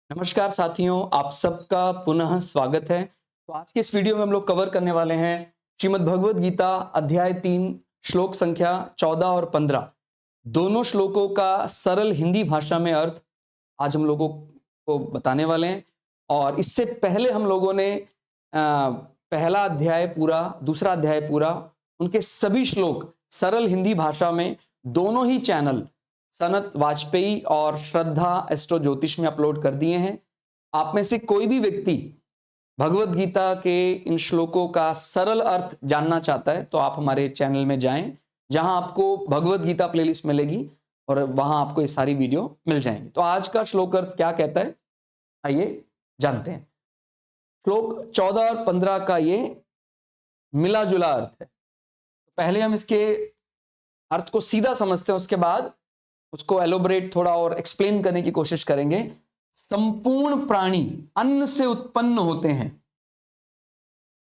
नमस्कार साथियों, आप सबका पुनः स्वागत है। तो आज के इस वीडियो में हम लोग कवर करने वाले हैं श्रीमद् भगवद गीता अध्याय 3 श्लोक संख्या 14 और 15 दोनों श्लोकों का सरल हिंदी भाषा में अर्थ आज हम लोगों को बताने वाले हैं। और इससे पहले हम लोगों ने पहला अध्याय पूरा, दूसरा अध्याय पूरा, उनके सभी श्लोक सरल हिंदी भाषा में दोनों ही चैनल सनत वाजपेयी और श्रद्धा एस्ट्रो ज्योतिष में अपलोड कर दिए हैं। आप में से कोई भी व्यक्ति भगवत गीता के इन श्लोकों का सरल अर्थ जानना चाहता है तो आप हमारे चैनल में जाएं, जहां आपको भगवत गीता प्लेलिस्ट मिलेगी और वहां आपको ये सारी वीडियो मिल जाएंगी। तो आज का श्लोक अर्थ क्या कहता है, आइए जानते हैं। श्लोक 14 और 15 का ये मिला जुला अर्थ है। पहले हम इसके अर्थ को सीधा समझते हैं, उसके बाद उसको एलोबरेट थोड़ा और एक्सप्लेन करने की कोशिश करेंगे। संपूर्ण प्राणी अन्न से उत्पन्न होते हैं।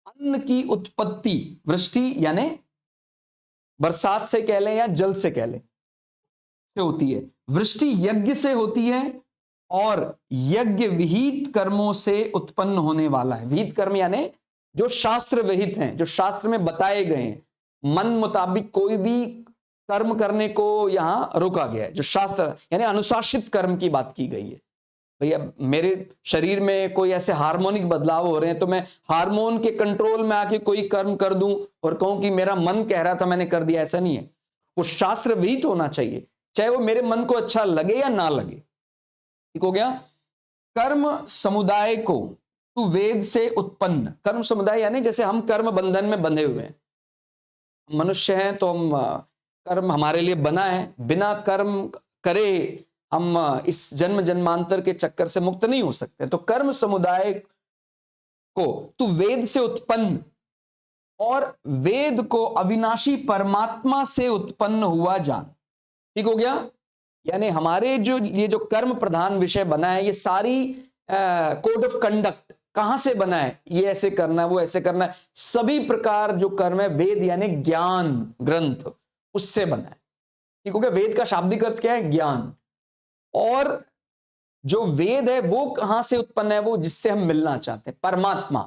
अन्न की उत्पत्ति वृष्टि यानी बरसात से कह लें या जल से कह लें से होती है। वृष्टि यज्ञ से होती है और यज्ञ विहित कर्मों से उत्पन्न होने वाला है। विहित कर्म यानी जो शास्त्र विहित हैं, जो शास्त्र में बताए गए हैं। मन मुताबिक कोई भी कर्म करने को यहां रोका गया है। जो शास्त्र यानी अनुशासित कर्म की बात की गई है। भैया मेरे शरीर में कोई ऐसे हार्मोनिक बदलाव हो रहे हैं तो मैं हार्मोन के कंट्रोल में आके कोई कर्म कर दूं और कहूं कि मेरा मन कह रहा था मैंने कर दिया, ऐसा नहीं है। वो शास्त्र विहित होना चाहिए, चाहे वो मेरे मन को अच्छा लगे या ना लगे। ठीक हो गया। कर्म समुदाय को तू वेद से उत्पन्न, कर्म समुदाय यानी जैसे हम कर्म बंधन में बंधे हुए हैं, मनुष्य हैं तो हम कर्म हमारे लिए बना है। बिना कर्म करे हम इस जन्म जन्मांतर के चक्कर से मुक्त नहीं हो सकते। तो कर्म समुदाय को तू वेद से उत्पन्न और वेद को अविनाशी परमात्मा से उत्पन्न हुआ जान। ठीक हो गया। यानी हमारे जो ये जो कर्म प्रधान विषय बना है, ये सारी कोड ऑफ कंडक्ट कहां से बना है, ये ऐसे करना है, वो ऐसे करना है। सभी प्रकार जो कर्म है वेद यानी ज्ञान ग्रंथ उससे बना है। ठीक हो गया। वेद का शाब्दिक अर्थ क्या है? ज्ञान। और जो वेद है वो कहां से उत्पन्न है? वो जिससे हम मिलना चाहते हैं, परमात्मा।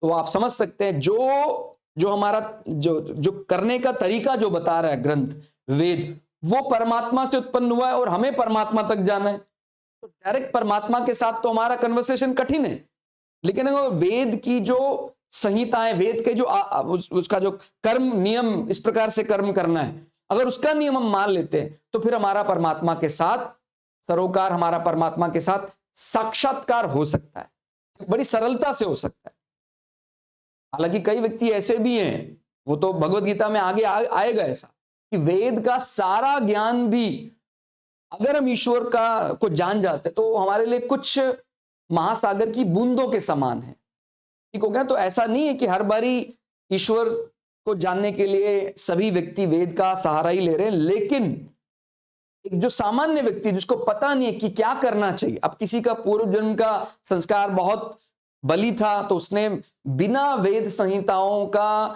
तो आप समझ सकते हैं जो हमारा जो करने का तरीका जो बता रहा है ग्रंथ वेद, वो परमात्मा से उत्पन्न हुआ है और हमें परमात्मा तक जाना है। तो डायरेक्ट परमात्मा के साथ तो हमारा कन्वर्सेशन कठिन है। लेकिन वेद की जो संहिताएं, वेद के जो उसका जो कर्म नियम, इस प्रकार से कर्म करना है, अगर उसका नियम हम मान लेते हैं तो फिर हमारा परमात्मा के साथ सरोकार, हमारा परमात्मा के साथ साक्षात्कार हो सकता है, बड़ी सरलता से हो सकता है। हालांकि कई व्यक्ति ऐसे भी हैं, वो तो भगवत गीता में आगे आएगा ऐसा, कि वेद का सारा ज्ञान भी अगर हम ईश्वर का को जान जाते तो हमारे लिए कुछ महासागर की बूंदों के समान है। ठीक हो गया। तो ऐसा नहीं है कि हर बारी ईश्वर को जानने के लिए सभी व्यक्ति वेद का सहारा ही ले रहे हैं। लेकिन एक जो सामान्य व्यक्ति जिसको पता नहीं है कि क्या करना चाहिए, अब किसी का पूर्व जन्म का संस्कार बहुत बली था तो उसने बिना वेद संहिताओं का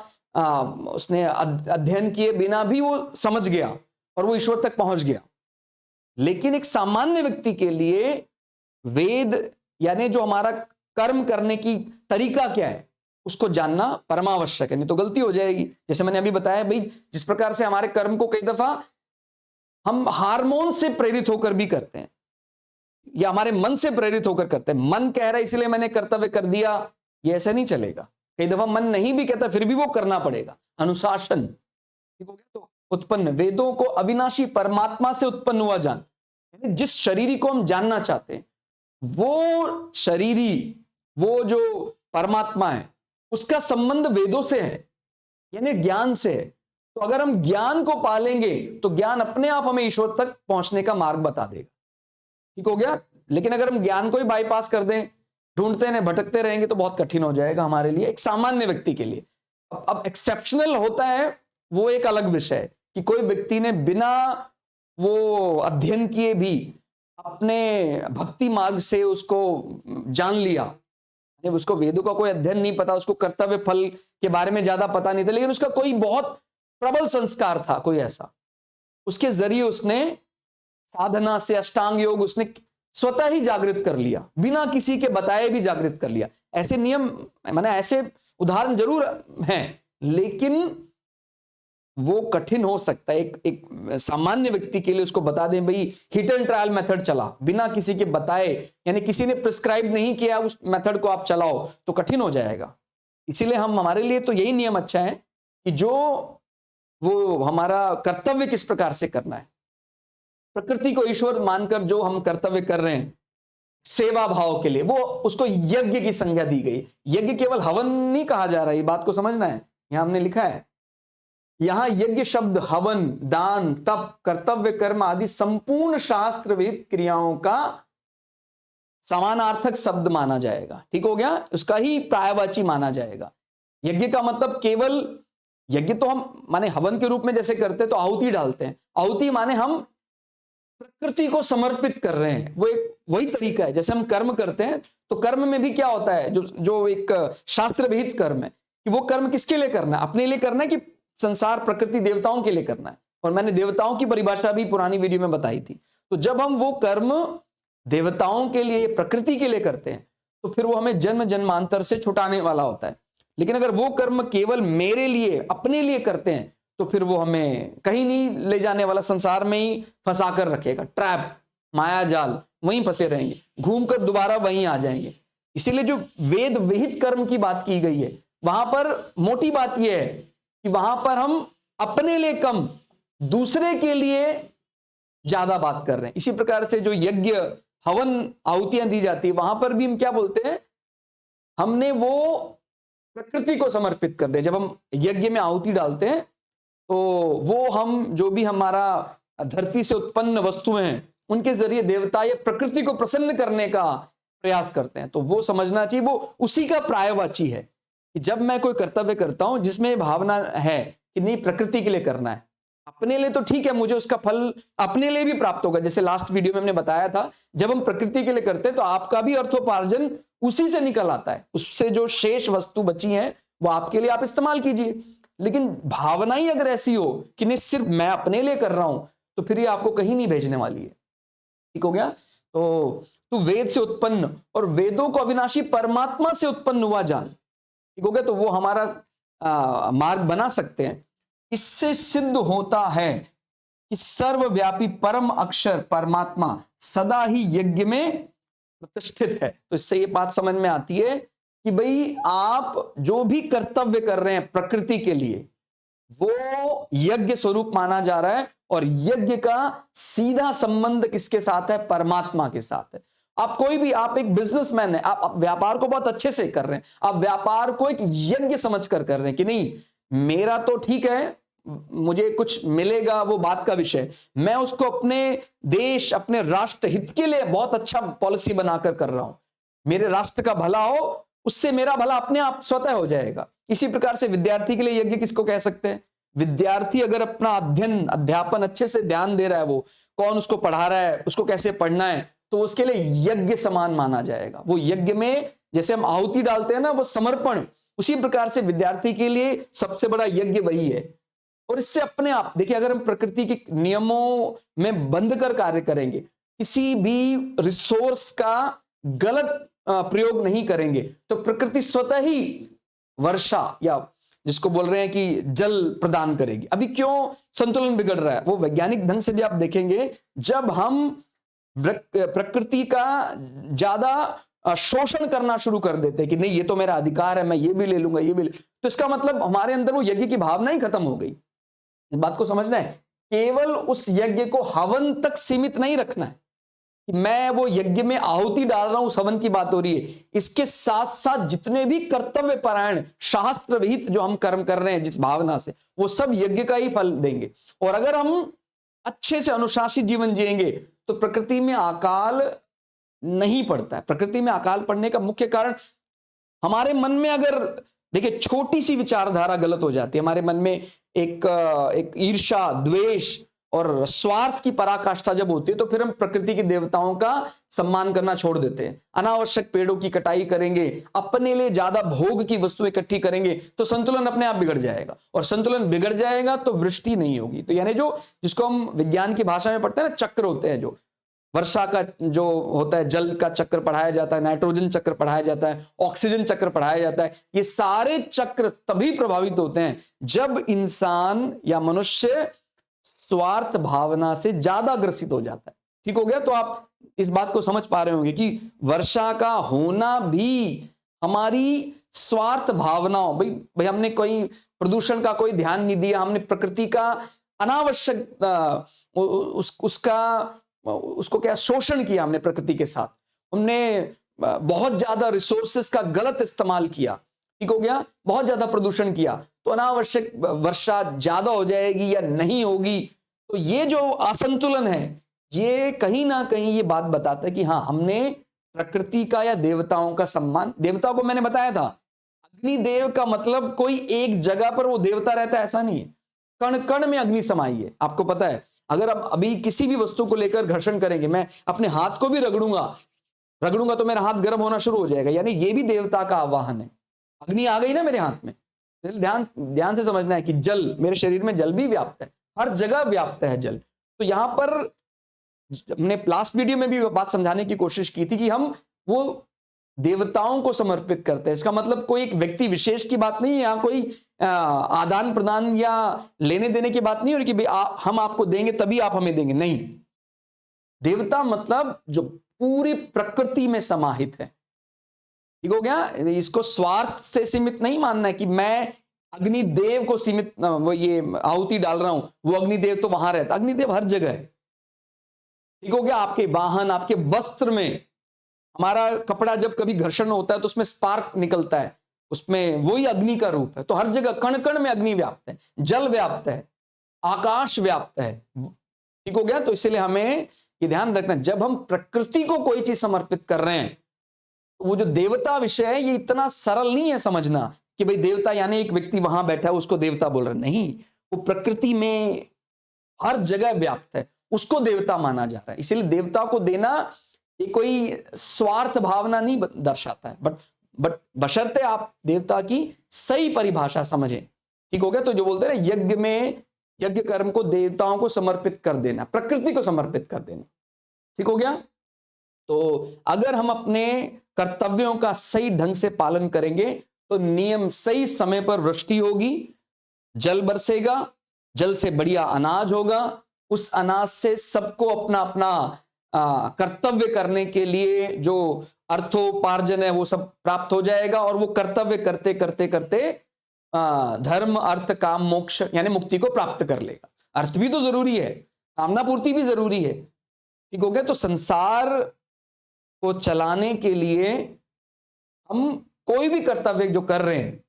उसने अध्ययन किए बिना भी वो समझ गया और वो ईश्वर तक पहुंच गया। लेकिन एक सामान्य व्यक्ति के लिए वेद यानी जो हमारा कर्म करने की तरीका क्या है उसको जानना परमावश्यक है, नहीं तो गलती हो जाएगी। जैसे मैंने अभी बताया भाई, जिस प्रकार से हमारे कर्म को कई दफा हम हार्मोन से प्रेरित होकर भी करते हैं या हमारे मन से प्रेरित होकर करते हैं। मन कह रहा है इसलिए मैंने कर्तव्य कर दिया, ये ऐसा नहीं चलेगा। कई दफा मन नहीं भी कहता फिर भी वो करना पड़ेगा, अनुशासन। ठीक हो गया। तो उत्पन्न वेदों को अविनाशी परमात्मा से उत्पन्न हुआ जान, जिस शरीरी को हम जानना चाहते हैं वो शरीरी, वो जो परमात्मा है उसका संबंध वेदों से है यानी ज्ञान से है। तो अगर हम ज्ञान को पालेंगे तो ज्ञान अपने आप हमें ईश्वर तक पहुंचने का मार्ग बता देगा। ठीक हो गया। लेकिन अगर हम ज्ञान को ही बाईपास कर दें, ढूंढते रहे, भटकते रहेंगे तो बहुत कठिन हो जाएगा हमारे लिए, एक सामान्य व्यक्ति के लिए। अब एक्सेप्शनल होता है वो एक अलग विषय है कि कोई व्यक्ति ने बिना वो अध्ययन किए भी अपने भक्ति मार्ग से उसको जान लिया। उसको वेदों का कोई अध्ययन नहीं पता, उसको कर्तव्य फल के बारे में ज्यादा पता नहीं था, लेकिन उसका कोई बहुत प्रबल संस्कार था कोई ऐसा, उसके जरिए उसने साधना से अष्टांग योग उसने स्वतः ही जागृत कर लिया, बिना किसी के बताए भी जागृत कर लिया। ऐसे नियम माने ऐसे उदाहरण जरूर हैं, लेकिन वो कठिन हो सकता है। एक सामान्य व्यक्ति के लिए उसको बता दें भाई हिट एंड ट्रायल मेथड चला, बिना किसी के बताए, यानी किसी ने प्रिस्क्राइब नहीं किया उस मेथड को आप चलाओ, तो कठिन हो जाएगा। इसीलिए हमारे लिए तो यही नियम अच्छा है कि जो वो हमारा कर्तव्य किस प्रकार से करना है, प्रकृति को ईश्वर मानकर जो हम कर्तव्य कर रहे हैं सेवा भाव के लिए, वो उसको यज्ञ की संज्ञा दी गई। यज्ञ केवल हवन नहीं कहा जा रहा है, ये बात को समझना है। यहां हमने लिखा है, यहां यज्ञ शब्द हवन, दान, तप, कर्तव्य, कर्म आदि संपूर्ण शास्त्र विहित क्रियाओं का समानार्थक शब्द माना जाएगा। ठीक हो गया, उसका ही पर्यायवाची माना जाएगा। यज्ञ का मतलब केवल, यज्ञ तो हम माने हवन के रूप में जैसे करते हैं तो आहुति डालते हैं, आहुति माने हम प्रकृति को समर्पित कर रहे हैं, वो एक वही तरीका है। जैसे हम कर्म करते हैं तो कर्म में भी क्या होता है, जो एक शास्त्र विहित कर्म है, कि वो कर्म किसके लिए करना है, अपने लिए करना है कि संसार प्रकृति देवताओं के लिए करना है। और मैंने देवताओं की परिभाषा भी पुरानी वीडियो में बताई थी। तो जब हम वो कर्म देवताओं के लिए, प्रकृति के लिए करते हैं, तो फिर वो हमें जन्म जन्मांतर से छुटाने वाला होता है। लेकिन अगर वो कर्म केवल मेरे लिए, अपने लिए करते हैं, तो फिर वो हमें कहीं नहीं ले जाने वाला, संसार में ही फंसा कर रखेगा, ट्रैप, माया जाल, वहीं फंसे रहेंगे, घूमकर दोबारा वहीं आ जाएंगे। इसीलिए जो वेद विहित कर्म की बात की गई है, वहां पर मोटी बात यह है कि वहां पर हम अपने लिए कम, दूसरे के लिए ज्यादा बात कर रहे हैं। इसी प्रकार से जो यज्ञ हवन आहुतियां दी जाती है, वहां पर भी हम क्या बोलते हैं, हमने वो प्रकृति को समर्पित कर दे। जब हम यज्ञ में आहुति डालते हैं तो वो हम जो भी हमारा धरती से उत्पन्न वस्तुएं हैं, उनके जरिए देवता या प्रकृति को प्रसन्न करने का प्रयास करते हैं। तो वो समझना चाहिए, वो उसी का पर्यायवाची है कि जब मैं कोई कर्तव्य करता हूं जिसमें भावना है कि नहीं प्रकृति के लिए करना है, अपने लिए तो ठीक है, मुझे उसका फल अपने लिए भी प्राप्त होगा। जैसे लास्ट वीडियो में हमने बताया था, जब हम प्रकृति के लिए करते हैं तो आपका भी अर्थोपार्जन उसी से निकल आता है, उससे जो शेष वस्तु बची है वो आपके लिए आप इस्तेमाल कीजिए। लेकिन भावना ही अगर ऐसी हो कि नहीं सिर्फ मैं अपने लिए कर रहा हूं, तो फिर ये आपको कहीं नहीं भेजने वाली है। ठीक हो गया। तो वेद से उत्पन्न और वेदों को अविनाशी परमात्मा से उत्पन्न हुआ जान, ठीक हो गया। तो वो हमारा मार्ग बना सकते हैं। इससे सिद्ध होता है कि सर्वव्यापी परम अक्षर परमात्मा सदा ही यज्ञ में प्रतिष्ठित है। तो इससे ये बात समझ में आती है कि भाई आप जो भी कर्तव्य कर रहे हैं प्रकृति के लिए, वो यज्ञ स्वरूप माना जा रहा है। और यज्ञ का सीधा संबंध किसके साथ है, परमात्मा के साथ है। आप कोई भी, आप एक बिजनेसमैन है, आप व्यापार को बहुत अच्छे से कर रहे हैं, आप व्यापार को एक यज्ञ समझकर कर रहे हैं कि नहीं मेरा तो ठीक है, मुझे कुछ मिलेगा वो बात का विषय, मैं उसको अपने देश, अपने राष्ट्र हित के लिए बहुत अच्छा पॉलिसी बनाकर कर रहा हूं, मेरे राष्ट्र का भला हो, उससे मेरा भला अपने आप स्वतः हो जाएगा। इसी प्रकार से विद्यार्थी के लिए यज्ञ किसको कह सकते हैं, विद्यार्थी अगर अपना अध्ययन अध्यापन अच्छे से ध्यान दे रहा है, वो कौन उसको पढ़ा रहा है, उसको कैसे पढ़ना है, तो उसके लिए यज्ञ समान माना जाएगा। वो यज्ञ में जैसे हम आहुति डालते हैं ना, वो समर्पण, उसी प्रकार से विद्यार्थी के लिए सबसे बड़ा यज्ञ वही है। और इससे अपने आप देखिए, अगर हम प्रकृति के नियमों में बंध कर कार्य करेंगे, किसी भी रिसोर्स का गलत प्रयोग नहीं करेंगे, तो प्रकृति स्वतः ही वर्षा या जिसको बोल रहे हैं कि जल प्रदान करेगी। अभी क्यों संतुलन बिगड़ रहा है, वो वैज्ञानिक ढंग से भी आप देखेंगे, जब हम प्रकृति का ज्यादा शोषण करना शुरू कर देते हैं कि नहीं ये तो मेरा अधिकार है, मैं ये भी ले लूंगा, ये भी ले, तो इसका मतलब हमारे अंदर वो यज्ञ की भावना ही खत्म हो गई। इस बात को समझना है, केवल उस यज्ञ को हवन तक सीमित नहीं रखना है कि मैं वो यज्ञ में आहुति डाल रहा हूं, उस हवन की बात हो रही है। इसके साथ साथ जितने भी कर्तव्य परायण शास्त्र विहित जो हम कर्म कर रहे हैं जिस भावना से, वो सब यज्ञ का ही फल देंगे। और अगर हम अच्छे से अनुशासित जीवन जिएंगे तो प्रकृति में अकाल नहीं पड़ता है। प्रकृति में अकाल पड़ने का मुख्य कारण हमारे मन में, अगर देखिए छोटी सी विचारधारा गलत हो जाती है, हमारे मन में एक ईर्ष्या, द्वेष और स्वार्थ की पराकाष्ठा जब होती है, तो फिर हम प्रकृति के देवताओं का सम्मान करना छोड़ देते हैं, अनावश्यक पेड़ों की कटाई करेंगे, अपने लिए ज्यादा भोग की वस्तु इकट्ठी करेंगे, तो संतुलन अपने आप बिगड़ जाएगा। और संतुलन बिगड़ जाएगा तो वृष्टि नहीं होगी। तो यानी जो जिसको हम विज्ञान की भाषा में पढ़ते हैं ना, चक्र होते हैं, जो वर्षा का जो होता है, जल का चक्र पढ़ाया जाता है, नाइट्रोजन चक्र पढ़ाया जाता है, ऑक्सीजन चक्र पढ़ाया जाता है। ये सारे चक्र तभी प्रभावित होते हैं जब इंसान या मनुष्य स्वार्थ भावना से ज्यादा ग्रसित हो जाता है। ठीक हो गया? तो आप इस बात को समझ पा रहे होंगे कि वर्षा का होना भी हमारी स्वार्थ भावनाओं, भाई भाई हमने कोई प्रदूषण का कोई ध्यान नहीं दिया, हमने प्रकृति का अनावश्यक उसको क्या शोषण किया हमने प्रकृति के साथ, हमने बहुत ज्यादा रिसोर्सेस का गलत इस्तेमाल किया। ठीक हो गया? बहुत ज्यादा प्रदूषण किया तो अनावश्यक वर्षा ज्यादा हो जाएगी या नहीं होगी। तो ये जो असंतुलन है, ये कहीं ना कहीं ये बात बताता है कि हाँ, हमने प्रकृति का या देवताओं का सम्मान, देवताओं को मैंने बताया था, अग्निदेव का मतलब कोई एक जगह पर वो देवता रहता है ऐसा नहीं है, कण कण में अग्नि समाई है। आपको पता है, अगर आप अभी किसी भी वस्तु को लेकर घर्षण करेंगे, मैं अपने हाथ को भी रगड़ूंगा तो मेरा हाथ गर्म होना शुरू हो जाएगा, यानी ये भी देवता का आवाहन है। अग्नि आ गई ना मेरे हाथ में। ध्यान से समझना है कि जल, मेरे शरीर में जल भी व्याप्त है, हर जगह व्याप्त है जल। तो यहां पर हमने लास्ट वीडियो में भी बात समझाने की कोशिश की थी कि हम वो देवताओं को समर्पित करते हैं। इसका मतलब कोई एक व्यक्ति विशेष की बात नहीं है, यहाँ कोई आदान प्रदान या लेने देने की बात नहीं हो रही कि हम आपको देंगे तभी आप हमें देंगे, नहीं। देवता मतलब जो पूरी प्रकृति में समाहित है। ठीक हो गया? इसको स्वार्थ से सीमित नहीं मानना है कि मैं अग्निदेव को सीमित वो ये आहुति डाल रहा हूं, वो अग्निदेव तो वहां रहता, अग्निदेव हर जगह है। ठीक हो गया? आपके वाहन, आपके वस्त्र में, हमारा कपड़ा जब कभी घर्षण होता है तो उसमें स्पार्क निकलता है, उसमें वही अग्नि का रूप है। तो हर जगह कण कण में अग्नि व्याप्त है, जल व्याप्त है, आकाश व्याप्त है। ठीक हो गया? तो इसलिए हमें ये ध्यान रखना, जब हम प्रकृति को कोई चीज समर्पित कर रहे हैं, वो जो देवता विषय है ये इतना सरल नहीं है समझना कि भाई देवता यानी एक व्यक्ति वहां बैठा है उसको देवता बोल रहे, नहीं। वो प्रकृति में हर जगह व्याप्त है, उसको देवता माना जा रहा है। इसलिए देवता को देना ये कोई स्वार्थ भावना नहीं दर्शाता है, बट बशर्ते आप देवता की सही परिभाषा समझें। ठीक हो गया? तो जो बोलते हैं ना, यज्ञ में, यज्ञ कर्म को देवताओं को समर्पित कर देना, प्रकृति को समर्पित कर देना। ठीक हो गया? तो अगर हम अपने कर्तव्यों का सही ढंग से पालन करेंगे तो नियम सही समय पर वृष्टि होगी, जल बरसेगा, जल से बढ़िया अनाज होगा, उस अनाज से सबको अपना अपना कर्तव्य करने के लिए जो अर्थोपार्जन है वो सब प्राप्त हो जाएगा, और वो कर्तव्य करते करते करते धर्म, अर्थ, काम, मोक्ष यानी मुक्ति को प्राप्त कर लेगा। अर्थ भी तो जरूरी है, कामना पूर्ति भी जरूरी है। ठीक हो गया? तो संसार को चलाने के लिए हम कोई भी कर्तव्य जो कर रहे हैं,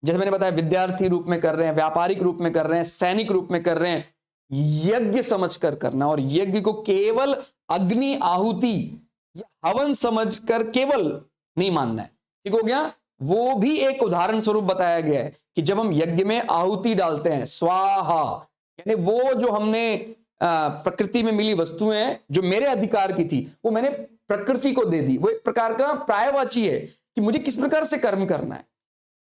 जैसे मैंने बताया, विद्यार्थी रूप में कर रहे हैं, व्यापारिक रूप में कर रहे हैं, सैनिक रूप में कर रहे हैं, यज्ञ समझकर करना। और यज्ञ को केवल अग्नि आहुति या हवन समझकर केवल नहीं मानना है। ठीक हो गया? वो भी एक उदाहरण स्वरूप बताया गया है कि जब हम यज्ञ में आहुति डालते हैं, स्वाहा, यानी वो जो हमने प्रकृति में मिली वस्तुएं जो मेरे अधिकार की थी वो मैंने प्रकृति को दे दी। वो एक प्रकार का प्रायवाची है कि मुझे किस प्रकार से कर्म करना है।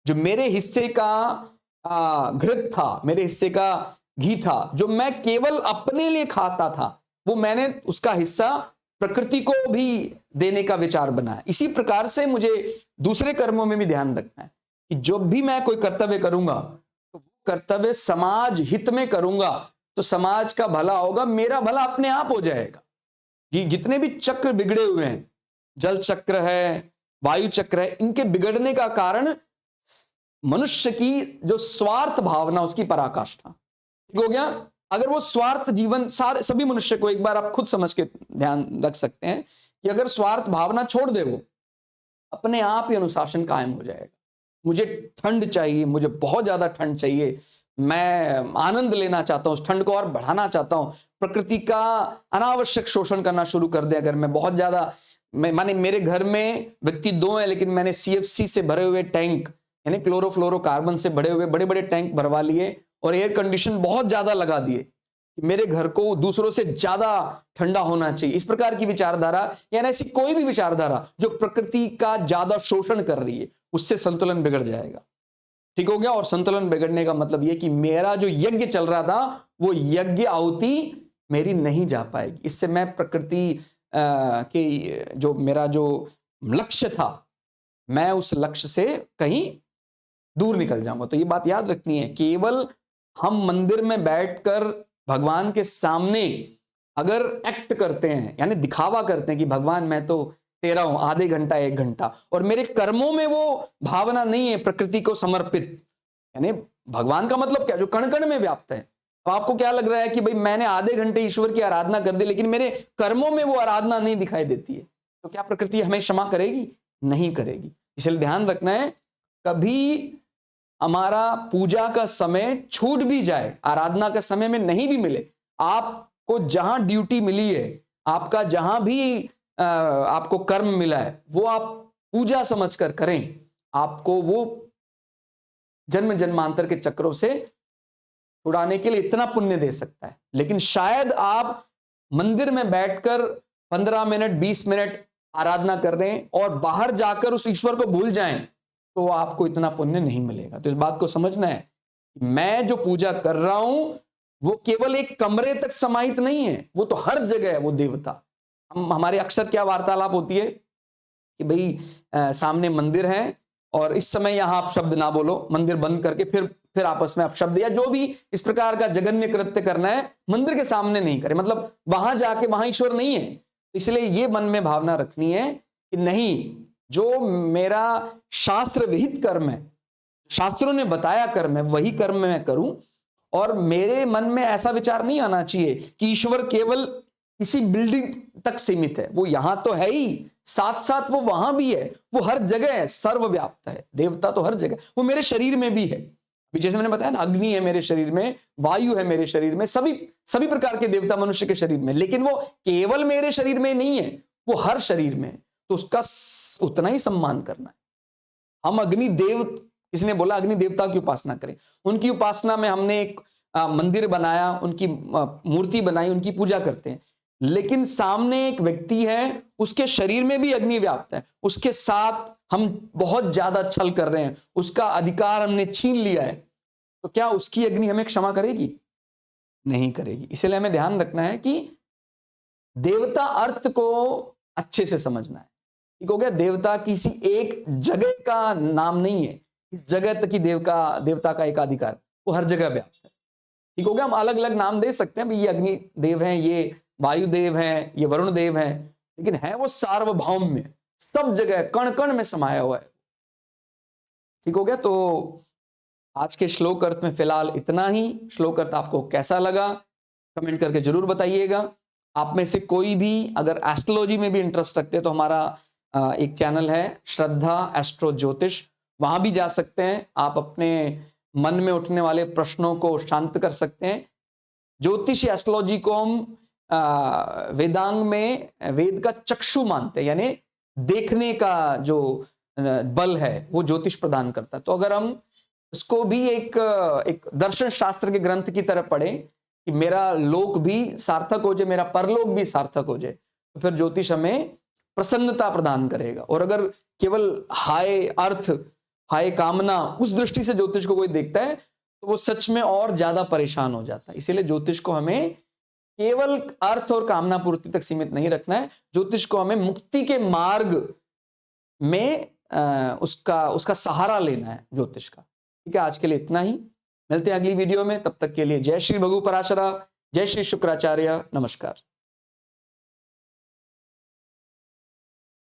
जो मेरे हिस्से का घृत था, मेरे हिस्से का घी था, जो मैं केवल अपने लिए खाता था, वो मैंने उसका हिस्सा प्रकृति को भी देने का विचार बनाया। इसी प्रकार से मुझे दूसरे कर्मों में भी ध्यान रखना है कि जो भी मैं कोई कर्तव्य करूंगा तो वो कर्तव्य समाज हित में करूंगा तो समाज का भला होगा, मेरा भला अपने आप हो जाएगा। ये जितने भी चक्र बिगड़े हुए हैं, जल चक्र है, वायु चक्र है, इनके बिगड़ने का कारण मनुष्य की जो स्वार्थ भावना, उसकी पराकाष्ठा। ठीक हो गया? अगर वो स्वार्थ जीवन, सारे सभी मनुष्य को, एक बार आप खुद समझ के ध्यान रख सकते हैं कि अगर स्वार्थ भावना छोड़ दे, वो अपने आप ही अनुशासन कायम हो जाएगा। मुझे ठंड चाहिए, मुझे बहुत ज्यादा ठंड चाहिए, मैं आनंद लेना चाहता हूं, उस ठंड को और बढ़ाना चाहता हूं, प्रकृति का अनावश्यक शोषण करना शुरू कर दे। अगर मैं बहुत ज्यादा, माने मेरे घर में व्यक्ति 2 हैं लेकिन मैंने CFC से भरे हुए टैंक, यानी क्लोरोफ्लोरोकार्बन से भरे हुए बड़े बड़े टैंक भरवा लिए और एयर कंडीशन बहुत ज्यादा लगा दिए, मेरे घर को दूसरों से ज्यादा ठंडा होना चाहिए, इस प्रकार की विचारधारा, यानी ऐसी कोई भी विचारधारा जो प्रकृति का ज्यादा शोषण कर रही है, उससे संतुलन बिगड़ जाएगा। ठीक हो गया? और संतुलन बिगड़ने का मतलब यह कि मेरा जो यज्ञ चल रहा था वो यज्ञ आहुति मेरी नहीं जा पाएगी, इससे मैं प्रकृति के जो मेरा जो लक्ष्य था, मैं उस लक्ष्य से कहीं दूर निकल जाऊंगा। तो ये बात याद रखनी है, केवल हम मंदिर में बैठकर भगवान के सामने अगर एक्ट करते हैं, यानी दिखावा करते हैं कि भगवान मैं तो तेरा हूं, आधे घंटा 1 घंटा, और मेरे कर्मों में वो भावना नहीं है प्रकृति को समर्पित, यानी भगवान का मतलब क्या, जो कण कण में व्याप्त है। तो आपको क्या लग रहा है कि भाई मैंने आधे घंटे ईश्वर की आराधना कर दी, लेकिन मेरे कर्मों में वो आराधना नहीं दिखाई देती है, तो क्या प्रकृति हमें क्षमा करेगी? नहीं करेगी। इसलिए ध्यान रखना है, कभी हमारा पूजा का समय छूट भी जाए, आराधना का समय में नहीं भी मिले, आपको जहां ड्यूटी मिली है, आपका जहां भी आपको कर्म मिला है, वो आप पूजा समझकर करें, आपको वो जन्म जन्मांतर के चक्रों से छुड़ाने के लिए इतना पुण्य दे सकता है। लेकिन शायद आप मंदिर में बैठकर 15 मिनट 20 मिनट आराधना कर रहे हैं और बाहर जाकर उस ईश्वर को भूल जाएं, तो आपको इतना पुण्य नहीं मिलेगा। तो इस बात को समझना है, मैं जो पूजा कर रहा हूं वो केवल एक कमरे तक समाहित नहीं है, वो तो हर जगह है वो देवता। हमारे अक्सर क्या वार्तालाप होती है कि भाई सामने मंदिर है और इस समय यहां आप शब्द ना बोलो, मंदिर बंद करके फिर आपस में आप शब्द या जो भी इस प्रकार का जघन्य कृत्य करना है मंदिर के सामने नहीं करें, मतलब वहां जाके वहां ईश्वर नहीं है। इसलिए ये मन में भावना रखनी है कि नहीं, जो मेरा शास्त्र विहित कर्म है, शास्त्रों ने बताया कर्म है, वही कर्म मैं करूं। और मेरे मन में ऐसा विचार नहीं आना चाहिए कि ईश्वर केवल किसी बिल्डिंग तक सीमित है, वो यहां तो है ही, साथ साथ वो वहां भी है, वो हर जगह है, सर्वव्याप्त है। देवता तो हर जगह, वो मेरे शरीर में भी है। जैसे मैंने बताया ना, अग्नि है मेरे शरीर में, वायु है मेरे शरीर में, सभी प्रकार के देवता मनुष्य के शरीर में, लेकिन वो केवल मेरे शरीर में नहीं है, वो हर शरीर में है, तो उसका उतना ही सम्मान करना है। हम अग्निदेव, किसने बोला अग्नि देवता की उपासना करें? उनकी उपासना में हमने एक मंदिर बनाया, उनकी मूर्ति बनाई, उनकी पूजा करते हैं, लेकिन सामने एक व्यक्ति है, उसके शरीर में भी अग्नि व्याप्त है, उसके साथ हम बहुत ज्यादा छल कर रहे हैं, उसका अधिकार हमने छीन लिया है, तो क्या उसकी अग्नि हमें क्षमा करेगी? नहीं करेगी। इसलिए हमें ध्यान रखना है कि देवता अर्थ को अच्छे से समझना है। ठीक हो गया? देवता किसी एक जगह का नाम नहीं है, इस जगह तक ही देवता का एक अधिकार, वो हर जगह व्याप्त है। ठीक हो गया? हम अलग अलग नाम दे सकते हैं, ये अग्नि देव हैं, ये वायु देव हैं, ये वरुण देव हैं, लेकिन है वो सार्वभौम, सब जगह कण कण में समाया हुआ है। ठीक हो गया? तो आज के श्लोक अर्थ में फिलहाल इतना ही। श्लोक अर्थ आपको कैसा लगा कमेंट करके जरूर बताइएगा। आप में से कोई भी अगर एस्ट्रोलॉजी में भी इंटरेस्ट रखते हैं तो हमारा एक चैनल है श्रद्धा एस्ट्रो ज्योतिष, वहां भी जा सकते हैं। आप अपने मन में उठने वाले प्रश्नों को शांत कर सकते हैं। ज्योतिष एस्ट्रोलॉजी को हम वेदांग में वेद का चक्षु मानते हैं, यानी देखने का जो बल है वो ज्योतिष प्रदान करता है। तो अगर हम उसको भी एक दर्शन शास्त्र के ग्रंथ की तरह पढ़ें कि मेरा लोक भी सार्थक हो जाए, मेरा परलोक भी सार्थक हो जाए, तो फिर ज्योतिष हमें प्रसन्नता प्रदान करेगा। और अगर केवल हाय अर्थ, हाय कामना, उस दृष्टि से ज्योतिष को कोई देखता है तो वो सच में और ज्यादा परेशान हो जाता है। इसीलिए ज्योतिष को हमें केवल अर्थ और कामना पूर्ति तक सीमित नहीं रखना है। ज्योतिष को हमें मुक्ति के मार्ग में उसका सहारा लेना है ज्योतिष का। ठीक है, आज के लिए इतना ही। मिलते हैं अगली वीडियो में, तब तक के लिए जय श्री भगु पराशरा, जय श्री शुक्राचार्य, नमस्कार।